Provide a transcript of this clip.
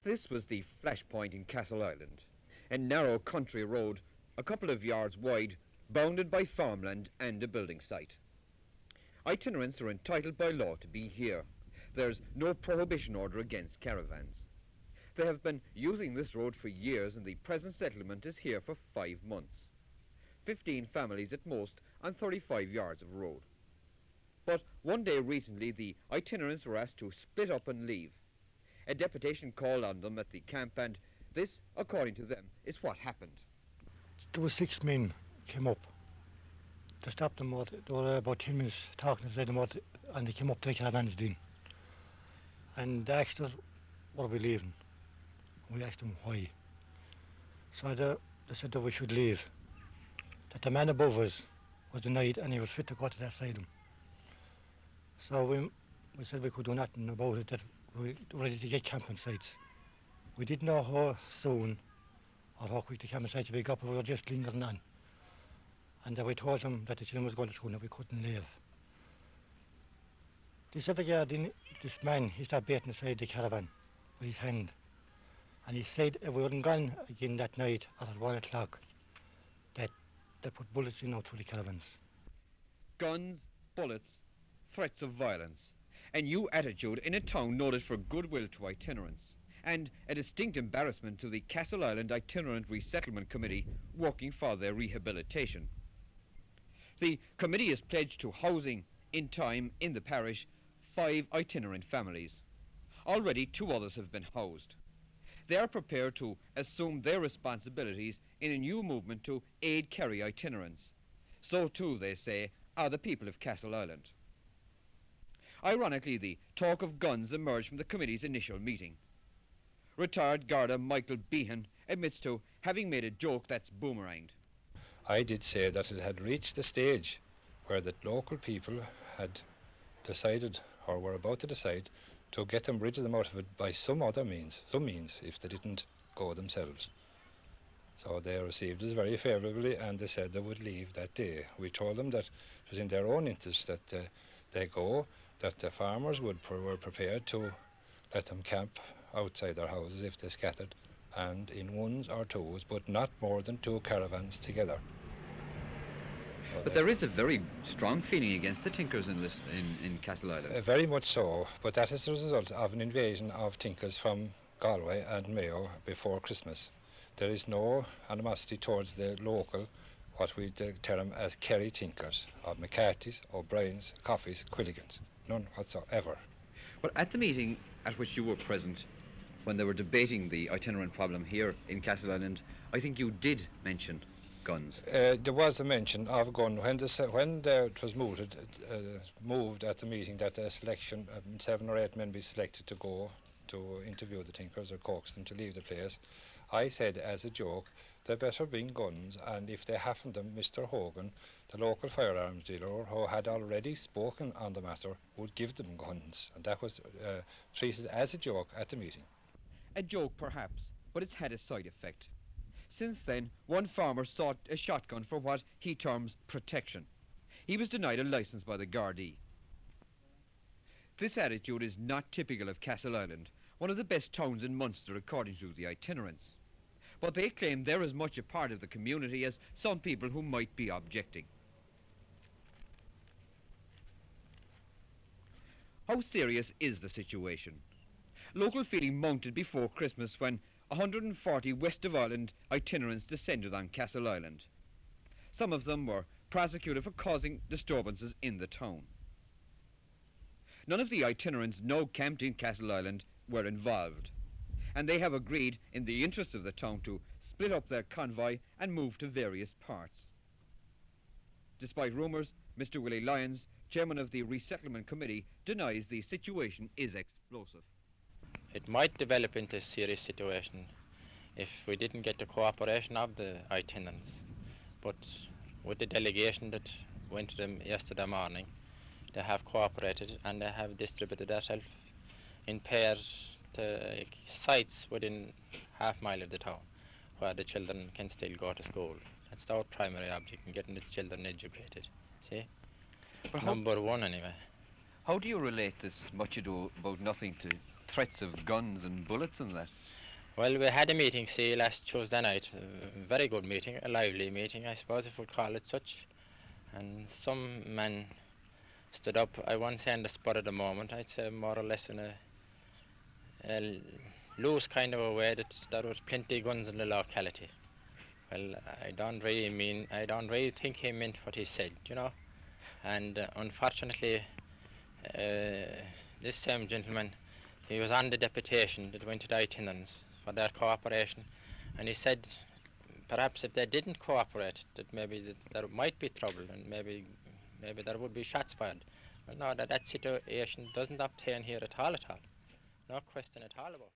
This was the flashpoint in Castleisland, a narrow country road a couple of yards wide, bounded by farmland and a building site. Itinerants are entitled by law to be here. There's no prohibition order against caravans. They have been using this road for years and the present settlement is here for 5 months. 15 families at most on 35 yards of road. But one day recently the itinerants were asked to split up and leave. A deputation called on them at the camp and this, according to them, is what happened. There were 6 men came up to stop them. They were about 10 minutes talking inside the mud and they came up to the caravans then. And they asked us, what are we leaving? We asked them why. So they said that we should leave. That the man above us was denied and he was fit to go to that side of them. So we said we could do nothing about it, that we were ready to get camping sites. We didn't know how soon or how quick the camping sites would be up, but we were just lingering on. And we told them that the children was going to school and that we couldn't leave. They said that this man, he started baiting inside the caravan with his hand. And he said if we weren't gone again that night at 1 o'clock, that they put bullets in out through the caravans. Guns, bullets, threats of violence. A new attitude in a town noted for goodwill to itinerants, and a distinct embarrassment to the Castleisland Itinerant Resettlement Committee working for their rehabilitation. The committee is pledged to housing, in time, in the parish, 5 itinerant families. Already 2 others have been housed. They are prepared to assume their responsibilities in a new movement to aid Kerry itinerants. So too, they say, are the people of Castleisland. Ironically, the talk of guns emerged from the committee's initial meeting. Retired Garda Michael Behan admits to having made a joke that's boomeranged. I did say that it had reached the stage where the local people had decided, or were about to decide, to get them rid of them out of it by some other means, if they didn't go themselves. So they received us very favourably and they said they would leave that day. We told them that it was in their own interest that they go, that the farmers were prepared to let them camp outside their houses if they scattered, and in 1s or 2s, but not more than 2 caravans together. So but there is a very strong feeling against the Tinkers in Castleisland. Very much so, but that is the result of an invasion of Tinkers from Galway and Mayo before Christmas. There is no animosity towards the local, what we term as Kerry Tinkers, of McCarthy's, O'Brien's, Coffey's, Quilligan's. None whatsoever. But at the meeting at which you were present, when they were debating the itinerant problem here in Castleisland, I think you did mention guns. There was a mention of gun when it was moved at the meeting that a selection of 7 or 8 men be selected to go to interview the Tinkers or coax them to leave the place. I said as a joke, they better bring guns, and if they haven't them, Mr. Hogan, the local firearms dealer who had already spoken on the matter, would give them guns, and that was treated as a joke at the meeting. A joke perhaps, but it's had a side effect. Since then, one farmer sought a shotgun for what he terms protection. He was denied a licence by the Gardaí. This attitude is not typical of Castleisland, one of the best towns in Munster according to the itinerants. But they claim they're as much a part of the community as some people who might be objecting. How serious is the situation? Local feeling mounted before Christmas when 140 West of Ireland itinerants descended on Castleisland. Some of them were prosecuted for causing disturbances in the town. None of the itinerants now camped in Castleisland were involved, and they have agreed, in the interest of the town, to split up their convoy and move to various parts. Despite rumours, Mr. Willie Lyons, chairman of the Resettlement Committee, denies the situation is explosive. It might develop into a serious situation if we didn't get the cooperation of the itinerants. But with the delegation that went to them yesterday morning, they have cooperated and they have distributed themselves in pairs to sites within half-mile of the town where the children can still go to school. That's our primary object, in getting the children educated. See? Number 1 anyway. How do you relate this much ado about nothing to threats of guns and bullets and that? Well, we had a meeting, see, last Tuesday night. A very good meeting, a lively meeting, I suppose, if we'd call it such. And some man stood up, I won't say on the spot at the moment, I'd say more or less in a loose kind of a way that there was plenty of guns in the locality. Well, I don't really think he meant what he said, you know. And unfortunately, this same gentleman, he was on the deputation that went to the itinerants for their cooperation, and he said perhaps if they didn't cooperate, that maybe there might be trouble, and maybe there would be shots fired. Well, no, that situation doesn't obtain here at all. No question at all about it.